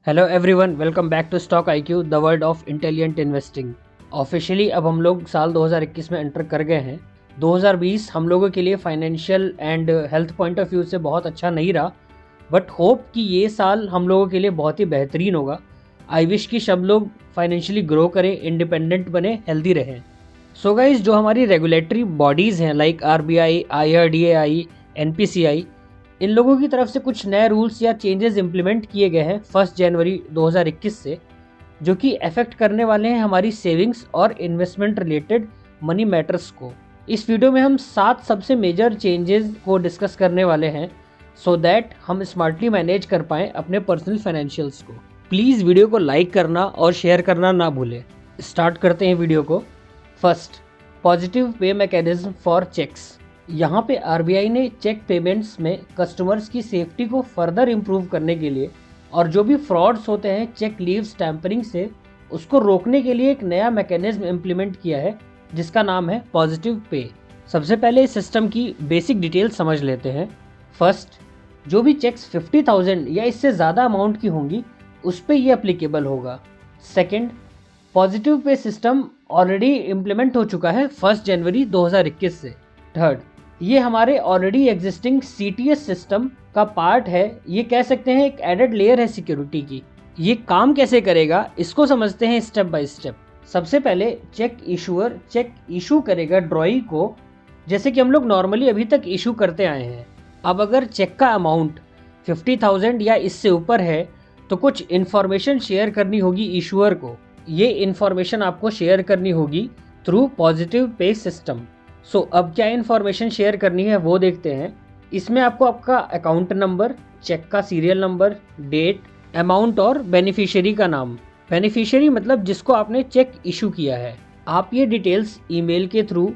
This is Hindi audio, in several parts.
Hello everyone, welcome back to Stock IQ, the world of intelligent investing. Officially अब हम लोग साल 2021 में एंटर कर गए हैं। 2020 हम लोगों के लिए financial and health point of view से बहुत अच्छा नहीं रहा, बट होप कि ये साल हम लोगों के लिए बहुत ही बेहतरीन होगा। आई विश कि सब लोग फाइनेंशियली ग्रो करें, इंडिपेंडेंट बने, हेल्दी रहें। सो गाइज, जो हमारी रेगुलेटरी बॉडीज़ हैं लाइक RBI, IRDAI, NPCI, इन लोगों की तरफ से कुछ नए रूल्स या चेंजेस इंप्लीमेंट किए गए हैं 1 जनवरी 2021 से, जो कि अफेक्ट करने वाले हैं हमारी सेविंग्स और इन्वेस्टमेंट रिलेटेड मनी मैटर्स को। इस वीडियो में हम 7 सबसे मेजर चेंजेस को डिस्कस करने वाले हैं सो दैट हम स्मार्टली मैनेज कर पाएँ अपने पर्सनल फाइनेंशियल्स को। प्लीज़ वीडियो को लाइक करना और शेयर करना ना भूलें। स्टार्ट करते हैं वीडियो को। First, positive pay mechanism for checks. यहाँ पे RBI ने चेक पेमेंट्स में कस्टमर्स की सेफ्टी को फर्दर इम्प्रूव करने के लिए और जो भी फ्रॉड्स होते हैं चेक लीव्स टैम्परिंग से, उसको रोकने के लिए एक नया मैकेनिज्म इम्प्लीमेंट किया है जिसका नाम है पॉजिटिव पे। सबसे पहले इस सिस्टम की बेसिक डिटेल्स समझ लेते हैं। फर्स्ट, जो भी चेक्स 50,000 या इससे ज़्यादा अमाउंट की होंगी उस पर ये अप्लीकेबल होगा। Second, positive pay system already implement हो चुका है 1 जनवरी 2021 से। थर्ड, ये हमारे ऑलरेडी एग्जिस्टिंग CTS सिस्टम का पार्ट है। ये कह सकते हैं एक एडेड लेयर है सिक्योरिटी की। ये काम कैसे करेगा इसको समझते हैं स्टेप बाय स्टेप। सबसे पहले चेक इशूअर चेक इशू करेगा ड्रॉई को, जैसे कि हम लोग नॉर्मली अभी तक इशू करते आए हैं। अब अगर चेक का अमाउंट 50,000 या इससे ऊपर है तो कुछ इन्फॉर्मेशन शेयर करनी होगी इशूअर को। ये इन्फॉर्मेशन आपको शेयर करनी होगी थ्रू पॉजिटिव पे सिस्टम। सो अब क्या इन्फॉर्मेशन शेयर करनी है वो देखते हैं। इसमें आपको आपका अकाउंट नंबर, चेक का सीरियल नंबर, डेट, अमाउंट और बेनिफिशियरी का नाम। बेनिफिशियरी मतलब जिसको आपने चेक इशू किया है। आप ये डिटेल्स ईमेल के थ्रू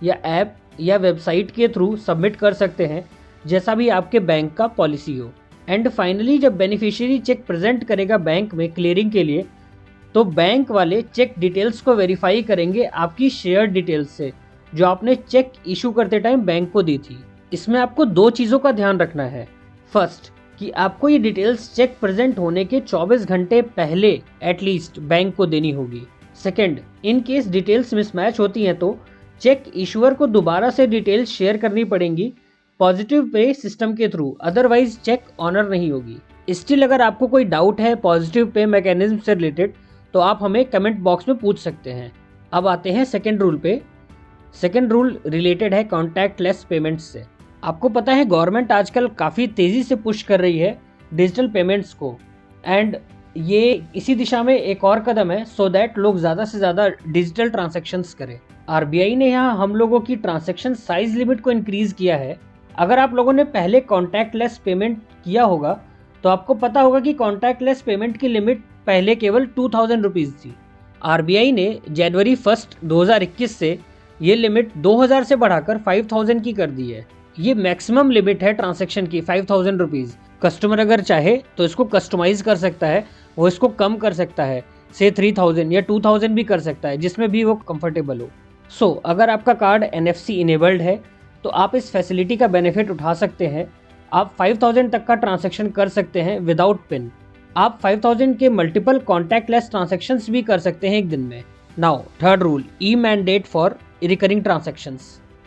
या ऐप या वेबसाइट के थ्रू सबमिट कर सकते हैं, जैसा भी आपके बैंक का पॉलिसी हो। एंड फाइनली जब बेनिफिशियरी चेक प्रेजेंट करेगा बैंक में क्लियरिंग के लिए, तो बैंक वाले चेक डिटेल्स को वेरीफाई करेंगे आपकी शेयर डिटेल्स से जो आपने चेक इशू करते टाइम बैंक को दी थी। इसमें आपको 2 चीज़ों का ध्यान रखना है। फर्स्ट, कि आपको ये डिटेल्स चेक प्रेजेंट होने के 24 घंटे पहले एटलीस्ट बैंक को देनी होगी। Second, in case details mismatch होती हैं तो चेक इशूअर को दोबारा से डिटेल्स शेयर करनी पड़ेंगी पॉजिटिव पे सिस्टम के थ्रू, अदरवाइज चेक ऑनर नहीं होगी। स्टिल अगर आपको कोई डाउट है पॉजिटिव पे मैकेनिज्म से रिलेटेड तो आप हमें कमेंट बॉक्स में पूछ सकते हैं। अब आते हैं सेकेंड रूल पे। सेकेंड रूल रिलेटेड है कॉन्टैक्टलेस पेमेंट्स से। आपको पता है गवर्नमेंट आजकल काफ़ी तेज़ी से पुश कर रही है डिजिटल पेमेंट्स को, एंड ये इसी दिशा में एक और कदम है सो दैट लोग ज़्यादा से ज़्यादा डिजिटल ट्रांजैक्शंस करें। RBI ने यहाँ हम लोगों की ट्रांजैक्शन साइज लिमिट को इंक्रीज़ किया है। अगर आप लोगों ने पहले कॉन्टैक्टलेस पेमेंट किया होगा तो आपको पता होगा कि कॉन्टैक्टलेस पेमेंट की लिमिट पहले केवल 2,000 रुपीज़ थी। RBI ने जनवरी 1 2021 से ये लिमिट 2,000 से बढ़ाकर 5,000 की कर दी है। ये मैक्सिमम लिमिट है ट्रांजैक्शन की 5,000 रुपीज़। कस्टमर अगर चाहे तो इसको कस्टमाइज कर सकता है, वो इसको कम कर सकता है, से 3,000 या 2,000 भी कर सकता है, जिसमें भी वो कंफर्टेबल हो। सो अगर आपका कार्ड NFC इनेबल्ड है तो आप इस फैसिलिटी का बेनिफिट उठा सकते हैं। आप 5,000 तक का ट्रांजैक्शन कर सकते हैं विदाउट पिन। आप 5,000 के मल्टीपल कॉन्टैक्टलेस ट्रांजैक्शंस भी कर सकते हैं एक दिन में। Now third rule, e mandate for recurring transactions.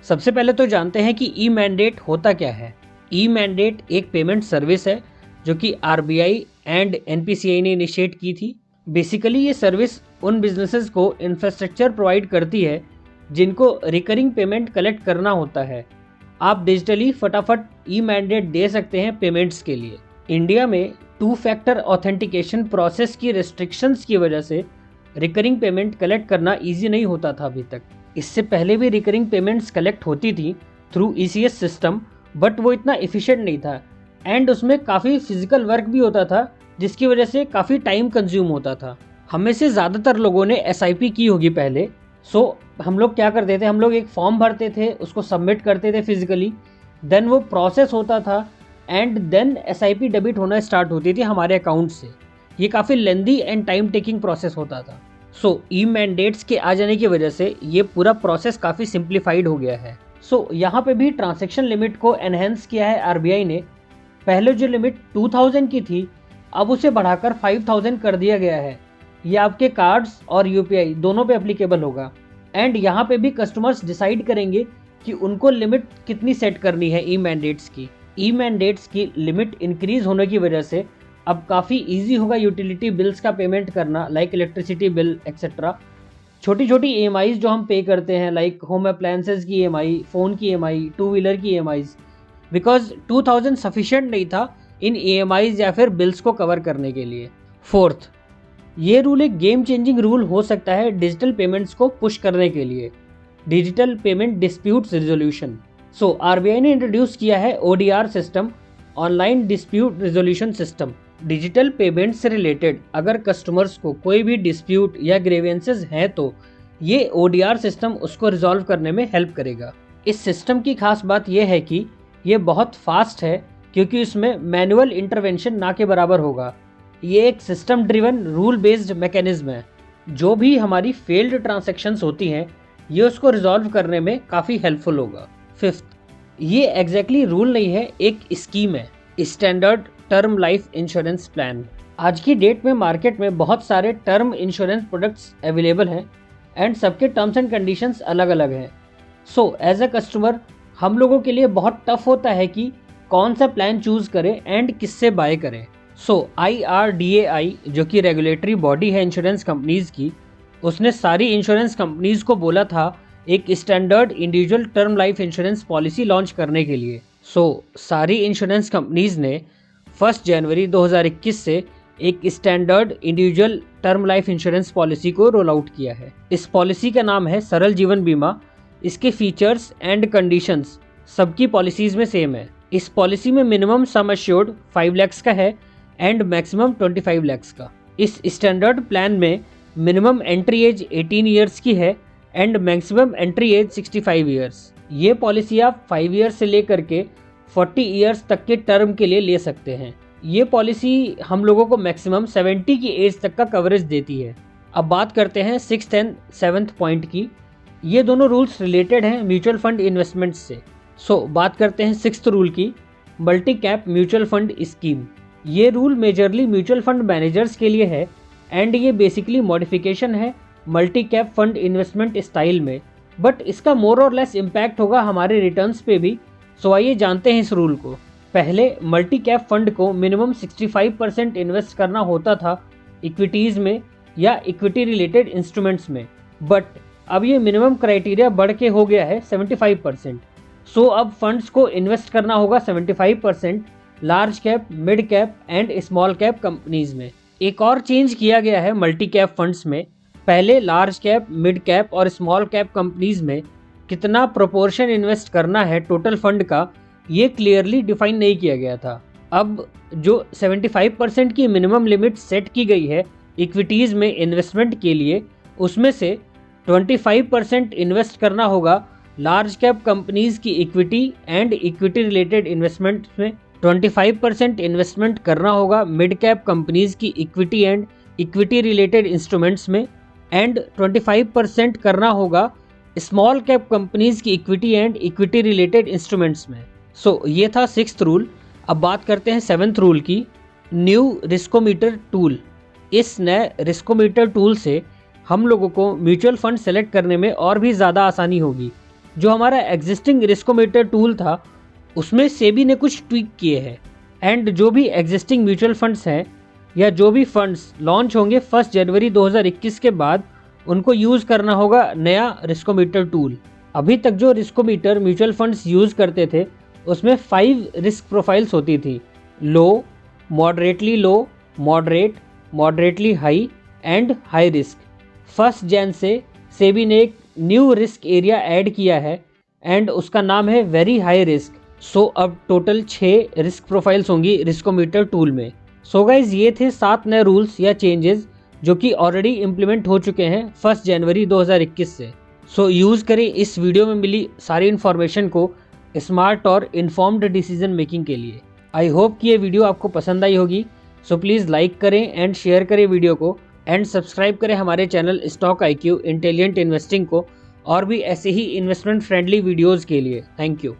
सबसे पहले तो जानते हैं कि ई मैंडेट होता क्या है। ई मैंडेट एक पेमेंट सर्विस है जो कि RBI एंड NPCI ने इनिशिएट की थी। बेसिकली ये सर्विस उन बिजनेसेस को इंफ्रास्ट्रक्चर प्रोवाइड करती है जिनको रिकरिंग पेमेंट कलेक्ट करना होता है। आप डिजिटली फटाफट ई मैंडेट दे सकते हैं पेमेंट्स के लिए। इंडिया में 2 फैक्टर ऑथेंटिकेशन प्रोसेस की रिस्ट्रिक्शंस की वजह से रिकरिंग पेमेंट कलेक्ट करना ईजी नहीं होता था अभी तक। इससे पहले भी रिकरिंग पेमेंट्स कलेक्ट होती थी थ्रू ECS सिस्टम, बट वो इतना एफिशिएंट नहीं था एंड उसमें काफ़ी फिजिकल वर्क भी होता था जिसकी वजह से काफ़ी टाइम कंज्यूम होता था। हम में से ज़्यादातर लोगों ने SIP की होगी पहले। सो हम लोग क्या करते थे, हम लोग एक फॉर्म भरते थे, उसको सबमिट करते थे फिजिकली, देन वो प्रोसेस होता था एंड देन SIP डेबिट होना स्टार्ट होती थी हमारे अकाउंट से। ये काफ़ी लेंदी एंड टाइम टेकिंग प्रोसेस होता था। सो ई मैंडेट्स के आ जाने की वजह से ये पूरा प्रोसेस काफ़ी सिंप्लीफाइड हो गया है। सो यहाँ पे भी ट्रांजैक्शन लिमिट को एनहेंस किया है RBI ने। पहले जो लिमिट 2,000 की थी अब उसे बढ़ाकर 5000 कर दिया गया है। ये आपके कार्ड्स और यूपीआई दोनों पे एप्लीकेबल होगा। एंड यहाँ पे भी कस्टमर्स डिसाइड करेंगे कि उनको लिमिट कितनी सेट करनी है ई मैंडेट्स की। ई मैंडेट्स की लिमिट इंक्रीज होने की वजह से अब काफ़ी ईजी होगा यूटिलिटी बिल्स का पेमेंट करना, लाइक इलेक्ट्रिसिटी बिल एक्सेट्रा। छोटी छोटी EMIs जो हम पे करते हैं, लाइक होम अप्लायंसेज की EMI, फ़ोन की EMI, 2 व्हीलर की EMIs, बिकॉज 2000 सफिशेंट नहीं था इन EMIs या फिर बिल्स को कवर करने के लिए। फोर्थ, ये रूल एक गेम चेंजिंग रूल हो सकता है डिजिटल पेमेंट्स को पुश करने के लिए, डिजिटल पेमेंट डिस्प्यूट्स रिजोल्यूशन। सो RBI ने इंट्रोड्यूस किया है ODR system, online dispute resolution system. Digital payment से रिलेटेड अगर कस्टमर्स को कोई भी डिस्प्यूट या ग्रीवेंसेस हैं तो ये ODR सिस्टम उसको रिजॉल्व करने में हेल्प करेगा। इस सिस्टम की खास बात यह है कि ये बहुत फास्ट है क्योंकि इसमें मैनुअल इंटरवेंशन ना के बराबर होगा। ये एक system driven rule based mechanism है। जो भी हमारी फेल्ड ट्रांजैक्शंस होती हैं ये उसको रिजॉल्व करने में काफ़ी हेल्पफुल होगा। फिफ्थ, ये एग्जैक्टली रूल नहीं है, एक स्कीम है, standard term life insurance plan. आज की डेट में मार्केट में बहुत सारे टर्म इंश्योरेंस प्रोडक्ट्स अवेलेबल हैं एंड सबके टर्म्स एंड कंडीशंस अलग अलग हैं। सो एज अ कस्टमर हम लोगों के लिए बहुत टफ होता है कि कौन सा प्लान चूज़ करें एंड किससे बाय करें। सो IRDAI जो कि रेगुलेटरी बॉडी है इंश्योरेंस कंपनीज़ की, उसने सारी इंश्योरेंस कंपनीज़ को बोला था एक standard individual term life insurance policy launch करने के लिए। सारी इंश्योरेंस कंपनीज़ ने 1 जनवरी 2021 से एक standard individual term life insurance policy को रोल आउट किया है। इस पॉलिसी का नाम है सरल जीवन बीमा। इसके फीचर्स एंड कंडीशंस सबकी पॉलिसीज़ में सेम है। इस पॉलिसी में मिनिमम सम एश्योर्ड 5 लाख का है एंड मैक्सिमम 25 लाख का। इस स्टैंडर्ड प्लान में मिनिमम एंट्री एज 18 ईयर्स की है and maximum entry age 65 years. ये पॉलिसी आप 5 ईयर्स से लेकर के 40 ईयर्स तक के टर्म के लिए ले सकते हैं। ये पॉलिसी हम लोगों को मैक्सिमम 70 की एज तक का कवरेज देती है। अब बात करते हैं 6th एंड 7th पॉइंट की। ये दोनों रूल्स रिलेटेड हैं म्यूचुअल फंड इन्वेस्टमेंट्स से। बात करते हैं 6th रूल की, multi cap mutual fund scheme. ये rule majorly mutual fund managers के लिए है एंड ये बेसिकली मॉडिफिकेशन है multi cap fund investment style में, बट इसका मोर और लेस इम्पैक्ट होगा हमारे रिटर्न्स पे भी। आइए जानते हैं इस रूल को। पहले मल्टी कैप फंड को मिनिमम 65% इन्वेस्ट करना होता था इक्विटीज़ में या इक्विटी रिलेटेड इंस्ट्रूमेंट्स में, बट अब ये मिनिमम क्राइटेरिया बढ़ के हो गया है 75%। अब फंड्स को इन्वेस्ट करना होगा 75% large cap, mid cap and small cap companies में। एक और चेंज किया गया है मल्टी कैप फंड्स में। पहले लार्ज कैप, मिड कैप और स्मॉल कैप कंपनीज में कितना प्रोपोर्शन इन्वेस्ट करना है टोटल फंड का, ये क्लियरली डिफाइन नहीं किया गया था। अब जो 75% की मिनिमम लिमिट सेट की गई है इक्विटीज़ में इन्वेस्टमेंट के लिए, उसमें से 25% इन्वेस्ट करना होगा लार्ज कैप कंपनीज़ की equity and equity related investment में, 25% इन्वेस्टमेंट करना होगा मिड कैप कंपनीज़ की equity and equity related instruments में, एंड 25% करना होगा स्मॉल कैप कंपनीज़ की equity and equity related instruments में। ये था 6th रूल। अब बात करते हैं 7th रूल की, न्यू रिस्कोमीटर टूल। इस नए रिस्कोमीटर टूल से हम लोगों को म्यूचुअल फंड सेलेक्ट करने में और भी ज़्यादा आसानी होगी। जो हमारा एग्जिस्टिंग रिस्कोमीटर टूल था उसमें सेबी ने कुछ ट्वीक किए हैं एंड जो भी एग्जिस्टिंग म्यूचुअल फंड्स हैं या जो भी फंड्स लॉन्च होंगे 1 जनवरी 2021 के बाद, उनको यूज़ करना होगा नया रिस्कोमीटर टूल। अभी तक जो रिस्कोमीटर म्यूचुअल फंड्स यूज़ करते थे उसमें 5 रिस्क प्रोफाइल्स होती थी, low, moderately low, moderate, moderately high and high risk. 1 जन से सेबी ने एक न्यू रिस्क एरिया ऐड किया है एंड उसका नाम है वेरी हाई रिस्क। अब टोटल 6 रिस्क प्रोफाइल्स होंगी रिस्कोमीटर टूल में। गाइज ये थे 7 नए रूल्स या चेंजेस जो कि ऑलरेडी इम्प्लीमेंट हो चुके हैं 1 जनवरी 2021 से। यूज़ करें इस वीडियो में मिली सारी इन्फॉर्मेशन को स्मार्ट और इन्फॉर्म्ड डिसीजन मेकिंग के लिए। आई होप कि ये वीडियो आपको पसंद आई होगी। प्लीज़ लाइक करें एंड शेयर करें वीडियो को एंड सब्सक्राइब करें हमारे channel stock IQ intelligent investing को और भी ऐसे ही इन्वेस्टमेंट फ्रेंडली वीडियोज़ के लिए। Thank you.